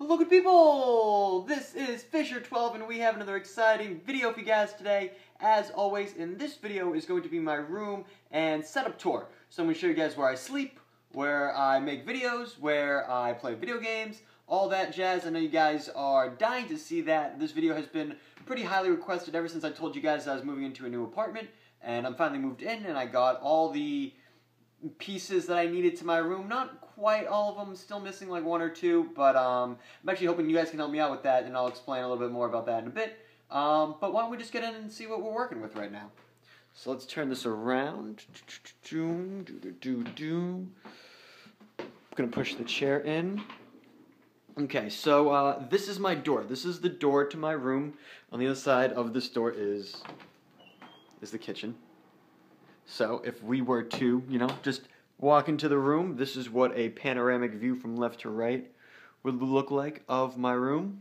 Hello good people! This is FisherTwelve and we have another exciting video for you guys today. As always, in this video is going to be my room and setup tour. So I'm going to show you guys where I sleep, where I make videos, where I play video games, all that jazz. I know you guys are dying to see that. This video has been pretty highly requested ever since I told you guys I was moving into a new apartment. And I'm finally moved in and I got all the pieces that I needed to my room. Not quite all of them, still missing like one or two, but I'm actually hoping you guys can help me out with that, and I'll explain a little bit more about that in a bit. But why don't we just get in and see what we're working with right now. So let's turn this around. I'm gonna push the chair in. Okay, so this is my door. This is the door to my room. On the other side of this door is the kitchen. So if we were to, just walk into the room, this is what a panoramic view from left to right would look like of my room.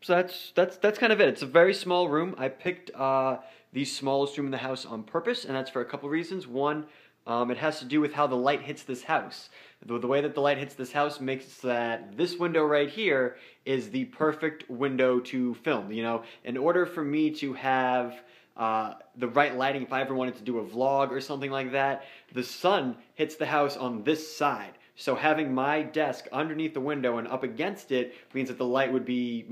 So that's kind of it. It's a very small room. I picked the smallest room in the house on purpose, and that's for a couple reasons. One, it has to do with how the light hits this house. The way that the light hits this house makes that this window right here is the perfect window to film. In order for me to have the right lighting, if I ever wanted to do a vlog or something like that, the sun hits the house on this side. So having my desk underneath the window and up against it means that the light would be,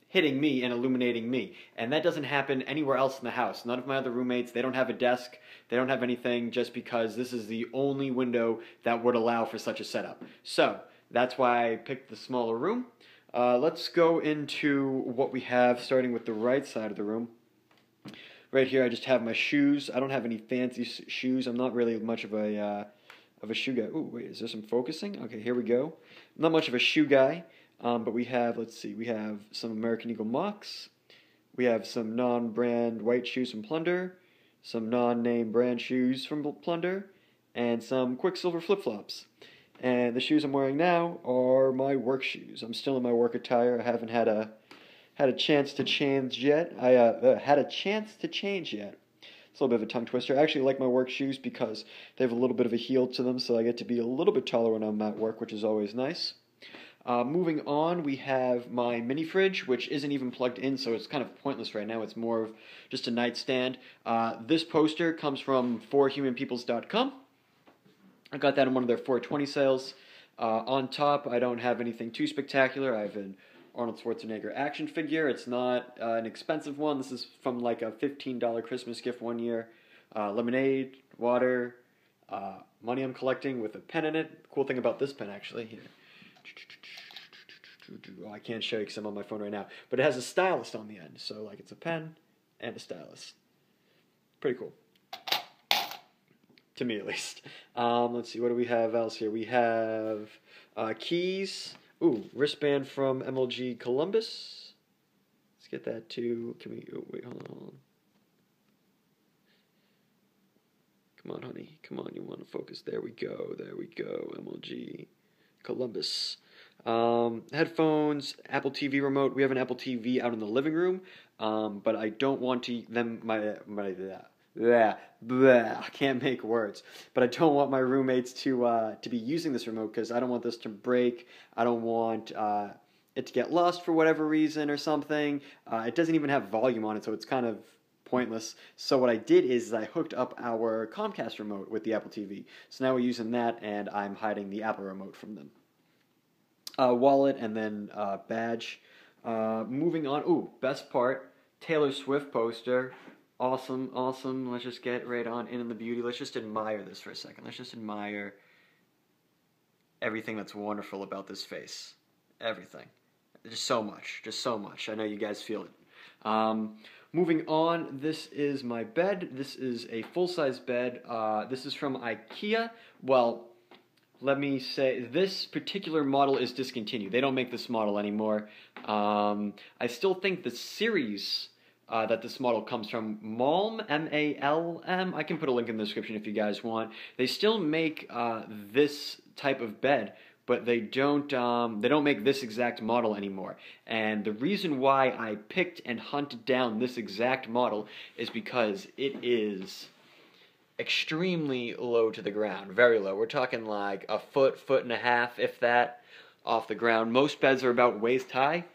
hitting me and illuminating me. And that doesn't happen anywhere else in the house. None of my other roommates, they don't have a desk, they don't have anything, just because this is the only window that would allow for such a setup. So that's why I picked the smaller room. Let's go into what we have, starting with the right side of the room. Right here I just have my shoes. I don't have any fancy shoes. I'm not really much of a shoe guy. Ooh, wait, is there some focusing? Okay, here we go. I'm not much of a shoe guy. But we have, let's see, we have some American Eagle Mocs, we have some non-brand white shoes from Plunder, some non-name brand shoes from Plunder, and some Quicksilver flip-flops. And the shoes I'm wearing now are my work shoes. I'm still in my work attire. I haven't had a chance to change yet. It's a little bit of a tongue twister. I actually like my work shoes because they have a little bit of a heel to them, so I get to be a little bit taller when I'm at work, which is always nice. Moving on, we have my mini fridge, which isn't even plugged in, so it's kind of pointless right now. It's more of just a nightstand. This poster comes from forhumanpeoples.com. I got that in one of their 420 sales. On top, I don't have anything too spectacular. I have an Arnold Schwarzenegger action figure. It's not an expensive one. This is from like a $15 Christmas gift one year. Lemonade, water, money I'm collecting with a pen in it. Cool thing about this pen, actually, here. Oh, I can't show you because I'm on my phone right now, but it has a stylus on the end, so like it's a pen and a stylus. Pretty cool, to me at least. Let's see, what do we have else here? We have keys. Ooh, wristband from MLG Columbus. Let's get that too. Can we? Oh, wait, hold on. Come on, honey. Come on, you want to focus? There we go. There we go. MLG Columbus. Headphones, Apple TV remote. We have an Apple TV out in the living room, but I don't want to I can't make words. But I don't want my roommates to be using this remote because I don't want this to break. I don't want it to get lost for whatever reason or something. It doesn't even have volume on it, so it's kind of pointless. So what I did is I hooked up our Comcast remote with the Apple TV. So now we're using that, and I'm hiding the Apple remote from them. Wallet, and then badge. Moving on. Ooh, best part, Taylor Swift poster. Awesome, awesome. Let's just get right on in the beauty. Let's just admire this for a second. Let's just admire everything that's wonderful about this face. Everything. Just so much. Just so much. I know you guys feel it. Moving on, this is my bed. This is a full-size bed. This is from IKEA. Well, let me say, this particular model is discontinued. They don't make this model anymore. I still think the series that this model comes from, Malm, M-A-L-M, I can put a link in the description if you guys want. They still make this type of bed, but they don't make this exact model anymore. And the reason why I picked and hunted down this exact model is because it is extremely low to the ground, very low. We're talking like a foot, foot and a half, if that, off the ground. Most beds are about waist high.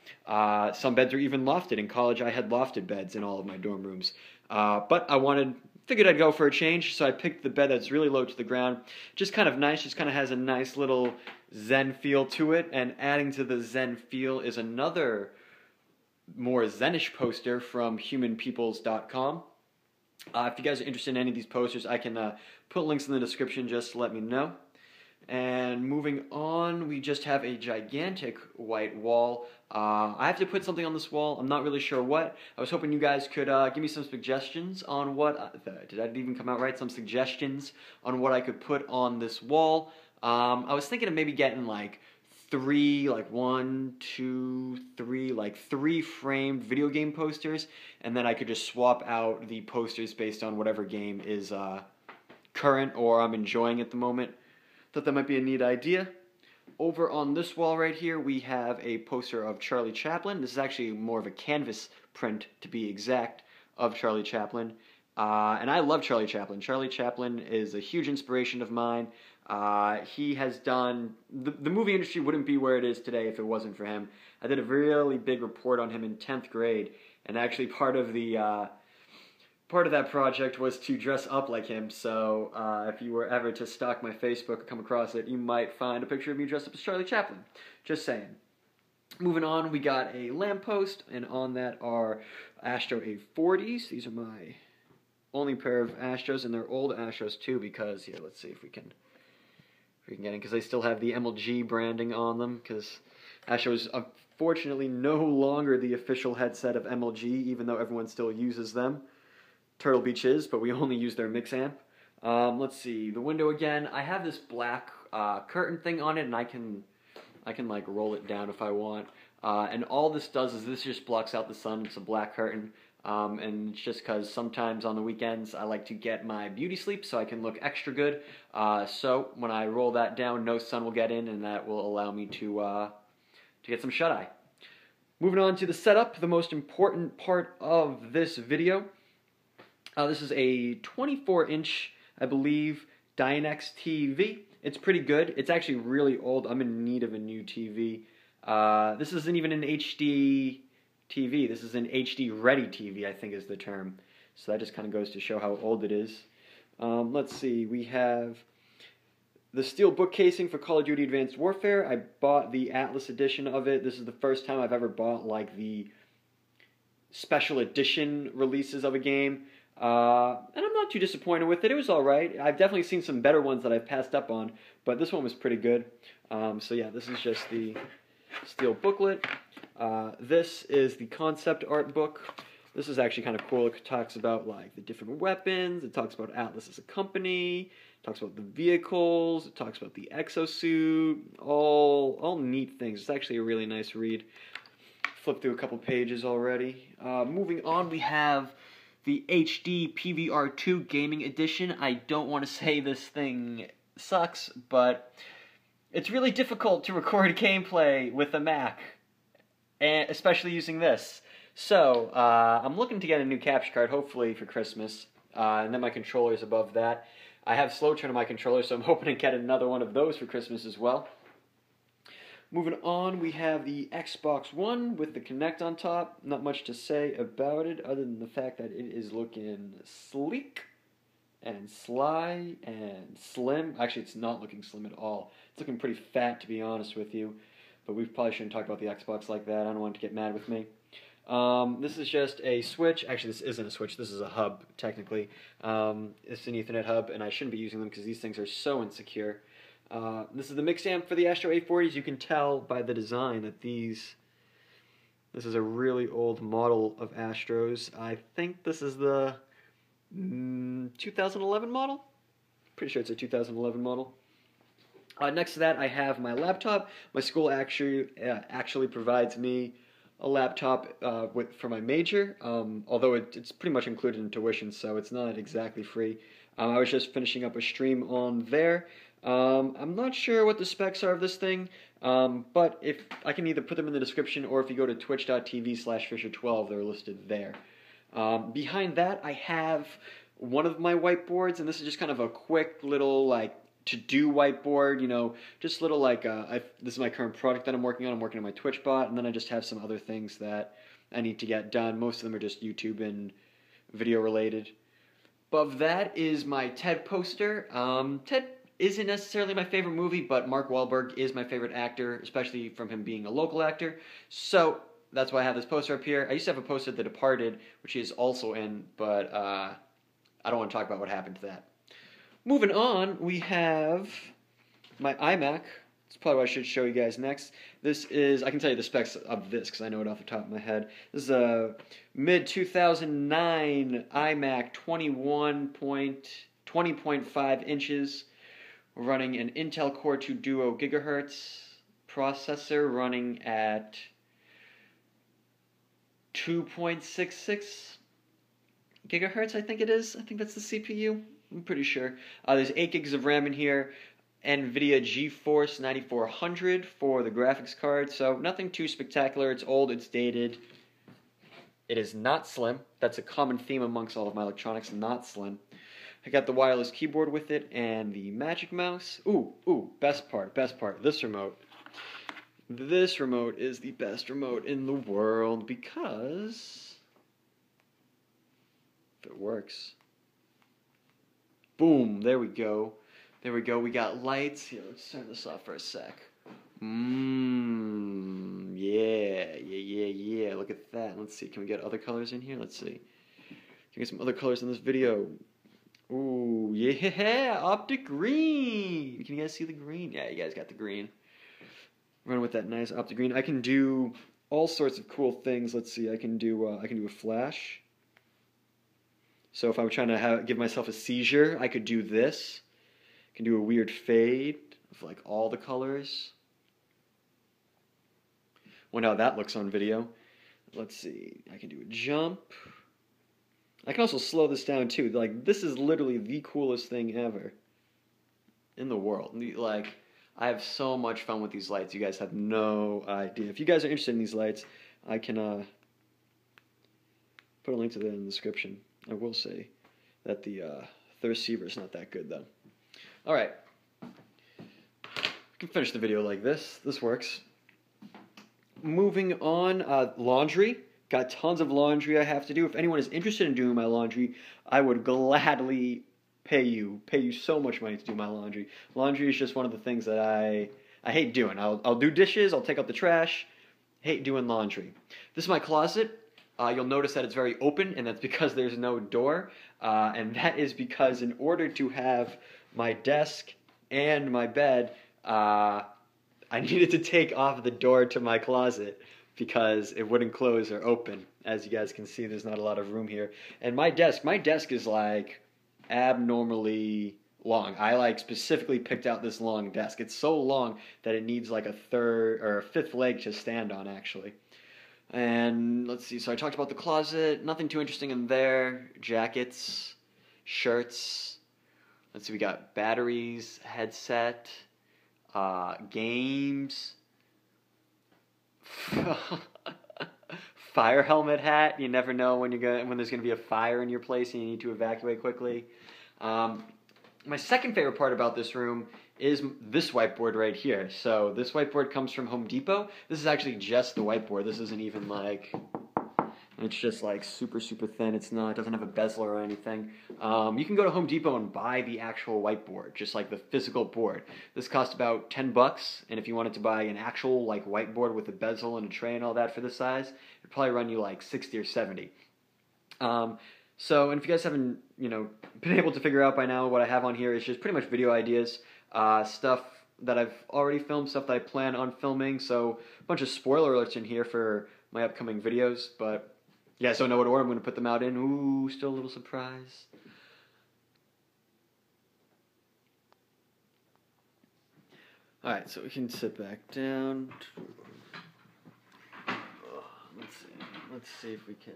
Some beds are even lofted. In college, I had lofted beds in all of my dorm rooms. But figured I'd go for a change, so I picked the bed that's really low to the ground. Just kind of nice, just kind of has a nice little zen feel to it. And adding to the zen feel is another more zenish poster from humanpeoples.com. If you guys are interested in any of these posters, I can put links in the description, just let me know. And moving on, we just have a gigantic white wall. I have to put something on this wall. I'm not really sure what. I was hoping you guys could give me some suggestions on what... did that even come out right? Some suggestions on what I could put on this wall. I was thinking of maybe getting like three framed video game posters, and then I could just swap out the posters based on whatever game is current or I'm enjoying at the moment. Thought that might be a neat idea. Over on this wall right here, we have a poster of Charlie Chaplin. This is actually more of a canvas print, to be exact, of Charlie Chaplin. And I love Charlie Chaplin. Charlie Chaplin is a huge inspiration of mine. He has done... The movie industry wouldn't be where it is today if it wasn't for him. I did a really big report on him in 10th grade, and actually part of that project was to dress up like him, so if you were ever to stalk my Facebook or come across it, you might find a picture of me dressed up as Charlie Chaplin. Just saying. Moving on, we got a lamppost, and on that are Astro A40s. These are my only pair of Astros, and they're old Astros too, because, here, let's see if we can get in, because they still have the MLG branding on them, because Astro is unfortunately no longer the official headset of MLG, even though everyone still uses them. Turtle Beach is, but we only use their mix amp. Let's see, the window again. I have this black curtain thing on it, and I can like roll it down if I want. And all this does is this just blocks out the sun. It's a black curtain, and it's just because sometimes on the weekends I like to get my beauty sleep so I can look extra good. So when I roll that down, no sun will get in, and that will allow me to get some shut eye. Moving on to the setup, the most important part of this video. This is a 24-inch, I believe, Dynex TV. It's pretty good. It's actually really old. I'm in need of a new TV. This isn't even an HD TV. This is an HD-ready TV, I think is the term. So that just kind of goes to show how old it is. Let's see. We have the steel book casing for Call of Duty Advanced Warfare. I bought the Atlas edition of it. This is the first time I've ever bought like the special edition releases of a game. And I'm not too disappointed with it. It was alright. I've definitely seen some better ones that I've passed up on, but this one was pretty good. So yeah, this is just the steel booklet. This is the concept art book. This is actually kind of cool. It talks about like the different weapons. It talks about Atlas as a company. It talks about the vehicles. It talks about the exosuit. All neat things. It's actually a really nice read. Flipped through a couple pages already. Moving on, we have the HD PVR2 Gaming Edition. I don't want to say this thing sucks, but it's really difficult to record gameplay with a Mac, and especially using this. So, I'm looking to get a new capture card, hopefully for Christmas, and then my controller's above that. I have slow turn on my controller, so I'm hoping to get another one of those for Christmas as well. Moving on, we have the Xbox One with the Kinect on top. Not much to say about it other than the fact that it is looking sleek and sly and slim. Actually, it's not looking slim at all. It's looking pretty fat, to be honest with you. But we probably shouldn't talk about the Xbox like that. I don't want it to get mad with me. This is just a switch. Actually, this isn't a switch. This is a hub, technically. It's an Ethernet hub, and I shouldn't be using them because these things are so insecure. This is the mix amp for the Astro A40s. You can tell by the design that this is a really old model of Astros. I think this is the 2011 model. Pretty sure it's a 2011 model. Next to that, I have my laptop. My school actually provides me a laptop for my major, although it's pretty much included in tuition, so it's not exactly free. I was just finishing up a stream on there. I'm not sure what the specs are of this thing, but if I can either put them in the description, or if you go to twitch.tv/FisherTwelve, they're listed there. Behind that, I have one of my whiteboards, and this is just kind of a quick little like to-do whiteboard, you know, just little like this is my current project that I'm working on. I'm working on my Twitch bot, and then I just have some other things that I need to get done. Most of them are just YouTube and video related. Above that is my Ted poster. Ted isn't necessarily my favorite movie, but Mark Wahlberg is my favorite actor, especially from him being a local actor. So that's why I have this poster up here. I used to have a poster of The Departed, which he is also in, but I don't want to talk about what happened to that. Moving on, we have my iMac. That's probably what I should show you guys next. This is, I can tell you the specs of this because I know it off the top of my head. This is a mid-2009 iMac 20.5 inches, running an Intel Core 2 Duo gigahertz processor running at 2.66 gigahertz, I think it is. I think that's the CPU. I'm pretty sure. There's 8 gigs of RAM in here. NVIDIA GeForce 9400 for the graphics card. So nothing too spectacular. It's old. It's dated. It is not slim. That's a common theme amongst all of my electronics. Not slim. I got the wireless keyboard with it and the Magic Mouse. Ooh, best part. This remote. This remote is the best remote in the world because if it works. Boom, there we go. There we go. We got lights. Here, let's turn this off for a sec. Yeah. Look at that. Let's see. Can we get other colors in here? Let's see. Can we get some other colors in this video? Ooh, yeah, optic green. Can you guys see the green? Yeah, you guys got the green. Run with that nice optic green. I can do all sorts of cool things. Let's see. I can do a flash. So if I'm trying to give myself a seizure, I could do this. I can do a weird fade of like all the colors. Wonder how that looks on video. Let's see. I can do a jump. I can also slow this down too. Like, this is literally the coolest thing ever in the world. Like, I have so much fun with these lights. You guys have no idea. If you guys are interested in these lights, I can put a link to that in the description. I will say that the receiver is not that good though. Alright. We can finish the video like this. This works. Moving on, laundry. Got tons of laundry I have to do. If anyone is interested in doing my laundry, I would gladly pay you so much money to do my laundry. Laundry is just one of the things that I hate doing. I'll do dishes, I'll take out the trash. Hate doing laundry. This is my closet. You'll notice that it's very open, and that's because there's no door. And that is because in order to have my desk and my bed, I needed to take off the door to my closet because it wouldn't close or open. As you guys can see, there's not a lot of room here. And my desk is like abnormally long. I like specifically picked out this long desk. It's so long that it needs like a third or a fifth leg to stand on actually. And let's see, so I talked about the closet, nothing too interesting in there. Jackets, shirts. Let's see, we got batteries, headset, games, fire helmet hat. You never know when there's gonna be a fire in your place and you need to evacuate quickly. My second favorite part about this room is this whiteboard right here. So this whiteboard comes from Home Depot. This is actually just the whiteboard. This isn't even like, it's just like super thin. It doesn't have a bezel or anything. You can go to Home Depot and buy the actual whiteboard, just like the physical board. This costs about $10, and if you wanted to buy an actual like whiteboard with a bezel and a tray and all that for this size, it'd probably run you like $60 or $70. And if you guys haven't, been able to figure out by now, what I have on here is just pretty much video ideas, stuff that I've already filmed, stuff that I plan on filming. So a bunch of spoiler alerts in here for my upcoming videos, but you guys don't know what order I'm going to put them out in. Ooh, still a little surprise. Alright, so we can sit back down. Let's see if we can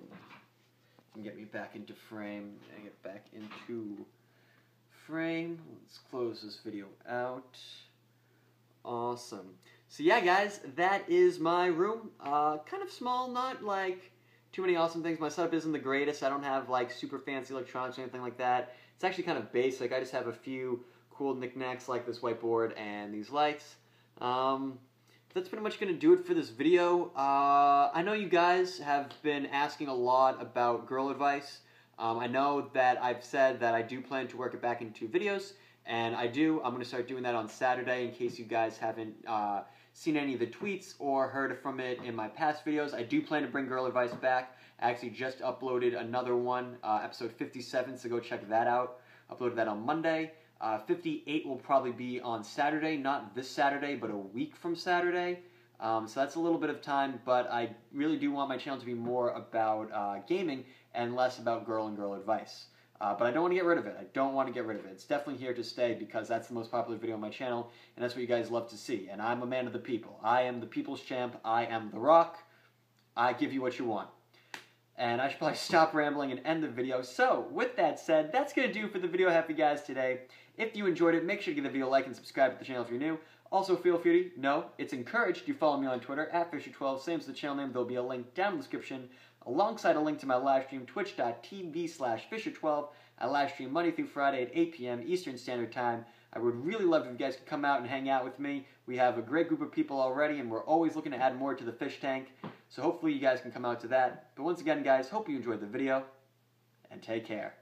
get me back into frame and get back into frame. Let's close this video out. Awesome. So yeah, guys, that is my room. Kind of small, not like too many awesome things. My setup isn't the greatest. I don't have like super fancy electronics or anything like that. It's actually kind of basic. I just have a few cool knickknacks like this whiteboard and these lights. That's pretty much going to do it for this video. I know you guys have been asking a lot about girl advice. I know that I've said that I do plan to work it back into videos, and I do. I'm going to start doing that on Saturday in case you guys haven't seen any of the tweets or heard from it in my past videos. I do plan to bring girl advice back. I actually just uploaded another one, episode 57, so go check that out. Uploaded that on Monday. 58 will probably be on Saturday, not this Saturday, but a week from Saturday. So that's a little bit of time, but I really do want my channel to be more about gaming and less about girl advice. But I don't want to get rid of it. I don't want to get rid of it. It's definitely here to stay because that's the most popular video on my channel, and that's what you guys love to see. And I'm a man of the people. I am the people's champ. I am The Rock. I give you what you want. And I should probably stop rambling and end the video. So, with that said, that's going to do for the video I have for you guys today. If you enjoyed it, make sure to give the video a like and subscribe to the channel if you're new. Also, feel free to, no, it's encouraged you follow me on Twitter, at FisherTwelve, same as the channel name. There'll be a link down in the description, alongside a link to my live stream, twitch.tv/FisherTwelve. I live stream Monday through Friday at 8 p.m. Eastern Standard Time. I would really love if you guys could come out and hang out with me. We have a great group of people already, and we're always looking to add more to the fish tank. So hopefully you guys can come out to that. But once again, guys, hope you enjoyed the video, and take care.